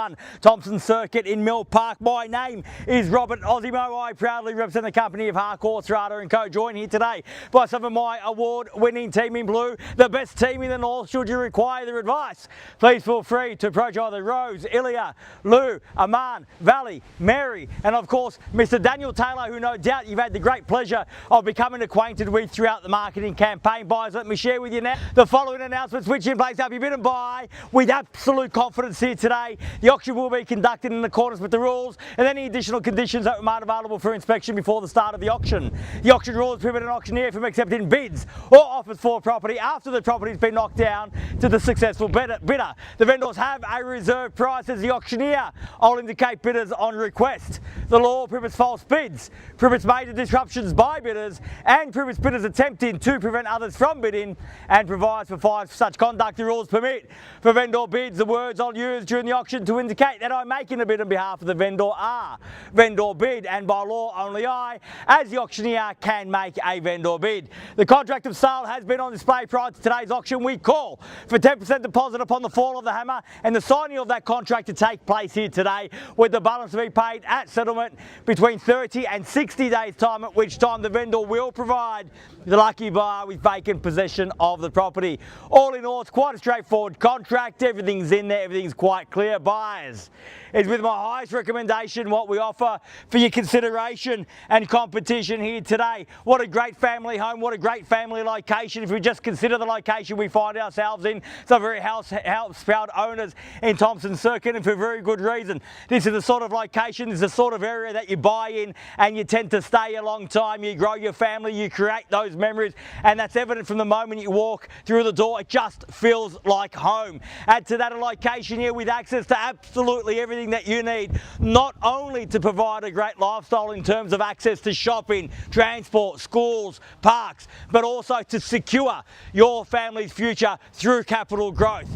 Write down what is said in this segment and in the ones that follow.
71 Thompson Circuit in Mill Park. My name is Robert Ozzimo. I proudly represent the company of Harcourts, Rata and Co. Joined here today by some of my award-winning team in blue, the best team in the north. Should you require their advice, please feel free to approach either Rose, Ilya, Lou, Aman, Valley, Mary, and of course Mr. Daniel Taylor, who no doubt you've had the great pleasure of becoming acquainted with throughout the marketing campaign. Buyers, let me share with you now the following announcements which in place have you bid and buy with absolute confidence here today. The auction will be conducted in accordance with the rules and any additional conditions that were made available for inspection before the start of the auction. The auction rules prohibit an auctioneer from accepting bids or offers for property after the property has been knocked down to the successful bidder. The vendors have a reserve price as the auctioneer. I'll indicate bidders on request. The law prohibits false bids, prohibits major disruptions by bidders, and prohibits bidders attempting to prevent others from bidding, and provides for fines for such conduct. The rules permit for vendor bids. The words I'll use during the auction to indicate that I'm making a bid on behalf of the vendor are vendor bid, and by law only I, as the auctioneer, can make a vendor bid. The contract of sale has been on display prior to today's auction. We call for 10% deposit upon the fall of the hammer and the signing of that contract to take place here today, with the balance to be paid at settlement between 30 and 60 days time, at which time the vendor will provide the lucky buyer with vacant possession of the property. All in all, it's quite a straightforward contract. Everything's in there, everything's quite clear. Buyers, it's with my highest recommendation what we offer for your consideration and competition here today. What a great family home, what a great family location. If we just consider the location we find ourselves in, some very house-proud owners in Thompson Circuit, and for very good reason. This is the sort of location, this is the sort of area that you buy in and you tend to stay a long time. You grow your family, you create those memories, and that's evident from the moment you walk through the door. It just feels like home. Add to that a location here with access to absolutely everything that you need, not only to provide a great lifestyle in terms of access to shopping, transport, schools, parks, but also to secure your family's future through capital growth.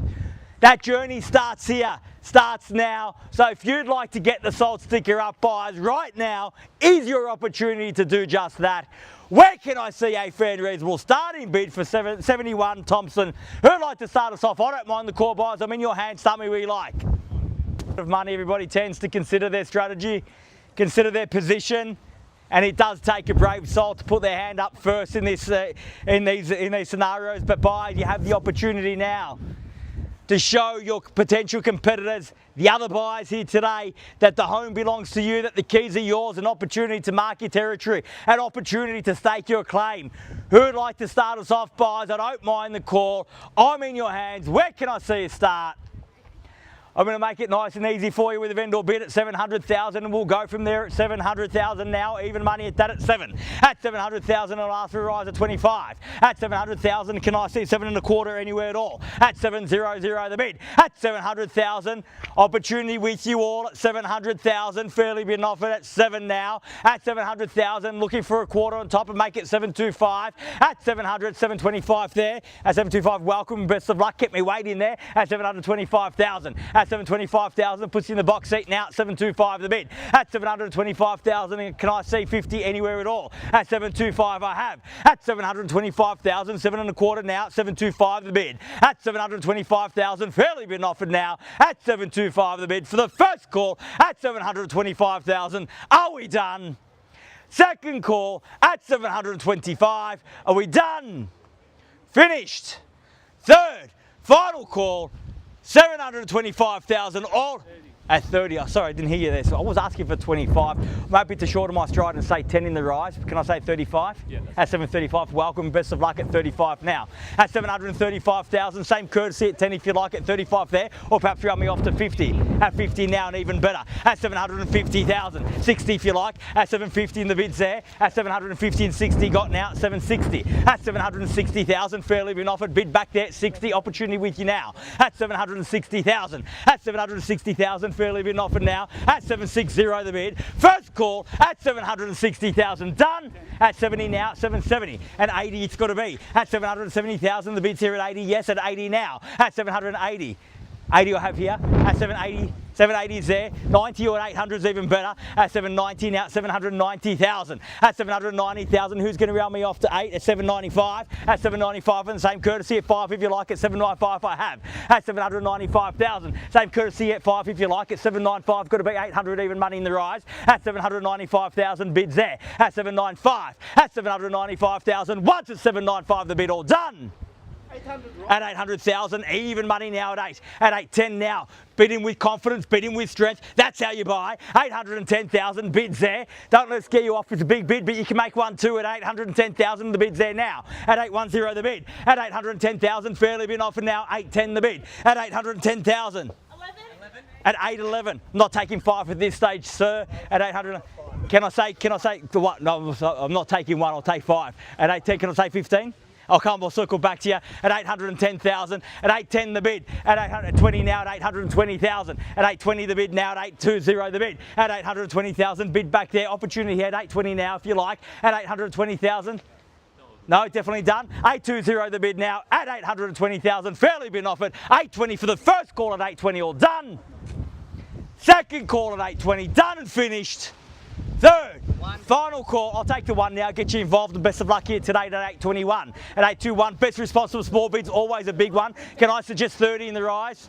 That journey starts here, starts now. So if you'd like to get the salt sticker up, buyers, right now is your opportunity to do just that. Where can I see a fair and reasonable starting bid for 71 Thompson? Who'd like to start us off? I don't mind the call, buyers. I'm in your hands. Start me where you like. Of money, everybody tends to consider their strategy, consider their position, and it does take a brave soul to put their hand up first in these scenarios. But buyers, you have the opportunity now to show your potential competitors, the other buyers here today, that the home belongs to you, that the keys are yours, an opportunity to mark your territory, an opportunity to stake your claim. Who would like to start us off, buyers? I don't mind the call. I'm in your hands. Where can I see you start? I'm going to make it nice and easy for you with a vendor bid at 700,000, and we'll go from there at 700,000 now. Even money at that at 7. At 700,000, I'll ask for a rise at 25. At 700,000, can I see 7 1/4 anywhere at all? At 700 the bid. At 700,000, opportunity with you all at 700,000. Fairly been offered at 7 now. At 700,000, looking for a quarter on top and make it 725. At 700, 725 there. At 725, welcome, best of luck. Kept me waiting there. At 725,000. At 725,000, puts you in the box seat now at 725 the bid. At 725,000, can I see 50 anywhere at all? At 725 I have. At 725,000, 7 1/4 now at 725 the bid. At 725,000, fairly been offered now at 725 the bid for the first call at 725,000. Are we done? Second call at 725. Are we done? Finished. Third, final call, 725,000 all at 30. Oh, sorry, I didn't hear you there. So I was asking for 25. I'm happy to shorten my stride and say 10 in the rise. Can I say 35? Yeah. At 735, welcome, best of luck at 35 now. At 735,000, same courtesy at 10 if you like, at 35 there, or perhaps round me off to 50. At 50 now, and even better. At 750,000, 60 if you like. At 750 in the bids there. At 750 and 60 got now at 760. At 760,000, fairly been offered, bid back there at 60. Opportunity with you now. At 760,000. At 760,000. Fairly been offered now at 760 the bid. First call at 760,000. Done at 70 now, 770 and 80 it's got to be. At 770,000 the bid's here at 80. Yes, at 80 now. At 780. 80 I have here at 780. 780 is there, 90 or 800 is even better, at 790 now at 790,000, at 790,000 who's going to round me off to 8 at 795, at 795 and the same courtesy at 5 if you like, at 795 I have, at 795,000, same courtesy at 5 if you like, at 795 got to be 800 even money in the rise, at 795,000 bids there, at 795, at 795,000, once at 795 the bid all done. 800, right? At 800,000, even money now at 8. At 810 now, bidding with confidence, bidding with strength. That's how you buy. 810,000 bids there. Don't let it scare you off with a big bid, but you can make one too at 810,000. The bid's there now. At 810 the bid. At 810,000, fairly been offered now. 810 the bid. At 810,000. 11. At 811. Not taking 5 at this stage, sir. At 800. Can I say what? No, I'm not taking 1. I'll take 5. At 810, can I say 15? I'll come, I'll circle back to you at 810,000, at 810 the bid, at 820 now at 820,000, at 820 the bid now at 820 the bid, at 820,000 bid back there, opportunity at 820 now if you like, at 820,000. No, definitely done. 820 the bid now at 820,000, fairly been offered. 820 for the first call at 820, all done. Second call at 820, done and finished. Third, final call, I'll take the 1 now, get you involved and best of luck here today at 821. At 821, best response to small bids, always a big one. Can I suggest 30 in the rise?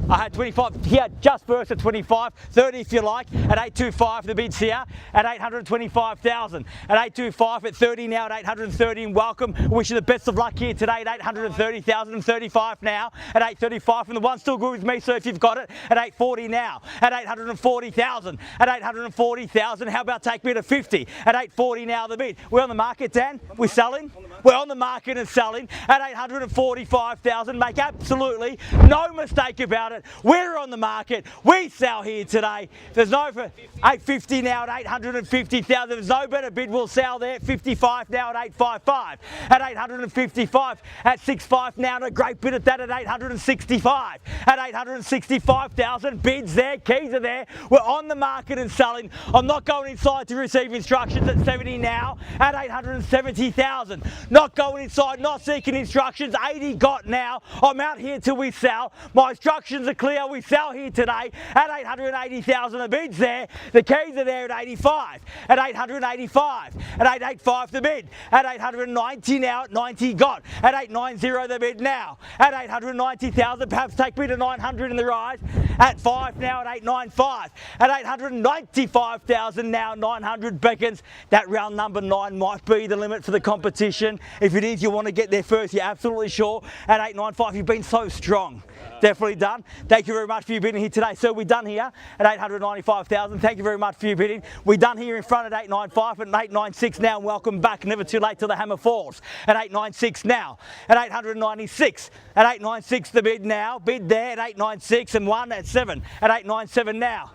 I had 25 here, just first at 25, 30 if you like, at 825 the bid's here, at 825,000, at 825 at 30 now, at 830 and welcome, wish you the best of luck here today at 830,000 and 35 now, at 835 and the one's still good with me, so if you've got it, at 840 now, at 840,000, at 840,000, how about take me to 50, at 840 now the bid, we're on the market Dan, we're selling, we're on the market and selling, at 845,000, make absolutely no mistake about it. We're on the market. We sell here today. There's no for 850 now at 850,000. There's no better bid. We'll sell there. 55 now at 855. At 855. At 65 now. And a great bid at that at 865. At 865,000 bids there. Keys are there. We're on the market and selling. I'm not going inside to receive instructions at 70 now. At 870,000. Not going inside. Not seeking instructions. 80 got now. I'm out here till we sell. My instructions are clear. We sell here today at 880,000. The bid's there. The keys are there at 85. At 885. At 885 the bid. At 890 now. At 90 got. At 890 the bid now. At 890,000. Perhaps take me to 900 in the rise. At 5 now. At 895. At 895,000 now. 900 beckons. That round number 9 might be the limit for the competition. If it is, you want to get there first. You're absolutely sure. At 895, you've been so strong. Definitely done. Thank you very much for your bidding here today. So we're done here at 895,000. Thank you very much for your bidding. We're done here in front at 895 and 896 now. And welcome back. Never too late till the hammer falls. At 896 now. At 896. At 896 the bid now. Bid there at 896 and 1 at 7. At 897 now.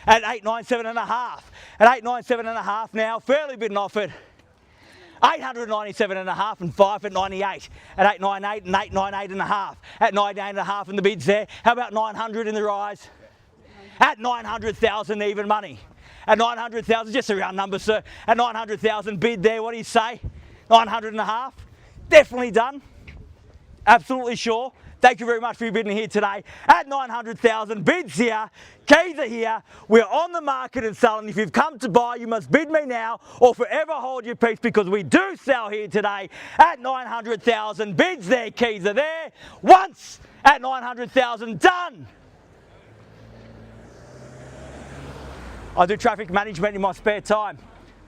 At 897 and a half. At 897 and a half now. Fairly bid and offered. 897 and a half and 5 at 98, at 898 and 898 and a half, at 98 and a half and the bid's there. How about 900 in the rise? At 900,000 even money. At 900,000, just a round number, sir. At 900,000 bid there, what do you say? 900 and a half? Definitely done. Absolutely sure. Thank you very much for your bidding here today. At 900,000, bids here, keys are here. We're on the market and selling. If you've come to buy, you must bid me now or forever hold your peace because we do sell here today. At 900,000, bids there, keys are there. Once at 900,000, done. I do traffic management in my spare time.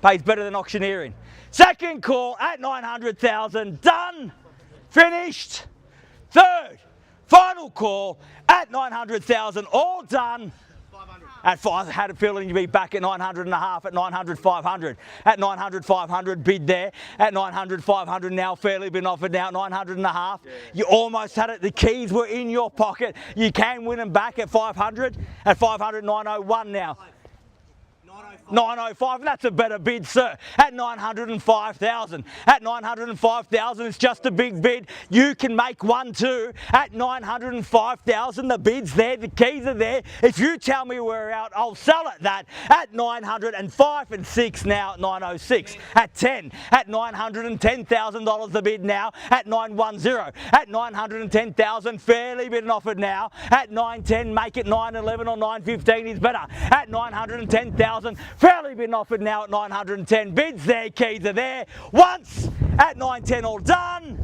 Pays better than auctioneering. Second call at 900,000, done, finished. Third, final call at 900,000, all done. 500. At 5, I had a feeling you'd be back at 900 and a half, at 900, 500. At 900, 500, bid there. At 900, 500 now, fairly been offered now, 900 and a half. Yeah. You almost had it. The keys were in your pocket. You can win them back at 500. At 500, 901 now. 905, and that's a better bid, sir. At 905,000. At 905,000, it's just a big bid. You can make one too. At 905,000, the bid's there, the keys are there. If you tell me we're out, I'll sell it that. At 905 and 6 now at 906. At 10, at $910,000 the bid now. At 910, at 910,000, fairly bid and offered now. At 910, make it 911 or 915 is better. At 910,000. Fairly been offered now at 910. Bids there, keys are there. Once at 910, all done.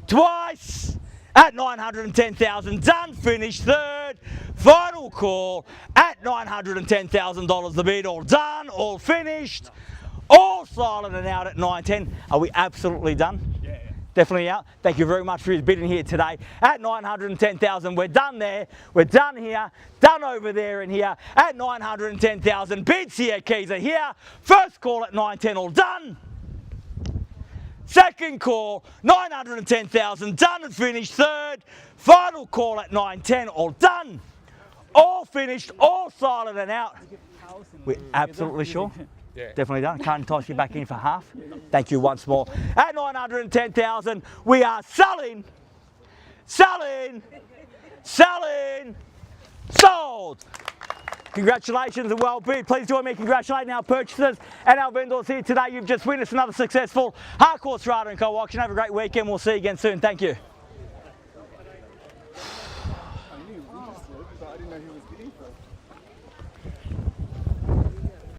Twice at 910,000, done, finished. Third, final call at $910,000 the bid, all done, all finished, all silent and out at 910. Are we absolutely done? Yeah. Definitely out. Thank you very much for his bidding here today. At 910,000, we're done there. We're done here. Done over there and here. At 910,000, bids here, keys are here. First call at 910, all done. Second call, 910,000, done and finished. Third, final call at 910, all done. All finished, all silent and out. We're absolutely sure. Yeah. Definitely done. Can't toss you back in for half. Thank you once more. At 910,000, we are selling, selling, selling, sold. Congratulations and well bid. Please join me in congratulating our purchasers and our vendors here today. You've just witnessed another successful Harcourts, Rata and Co auction. Have a great weekend. We'll see you again soon. Thank you. I knew he was interested, but I didn't know he was bidding for.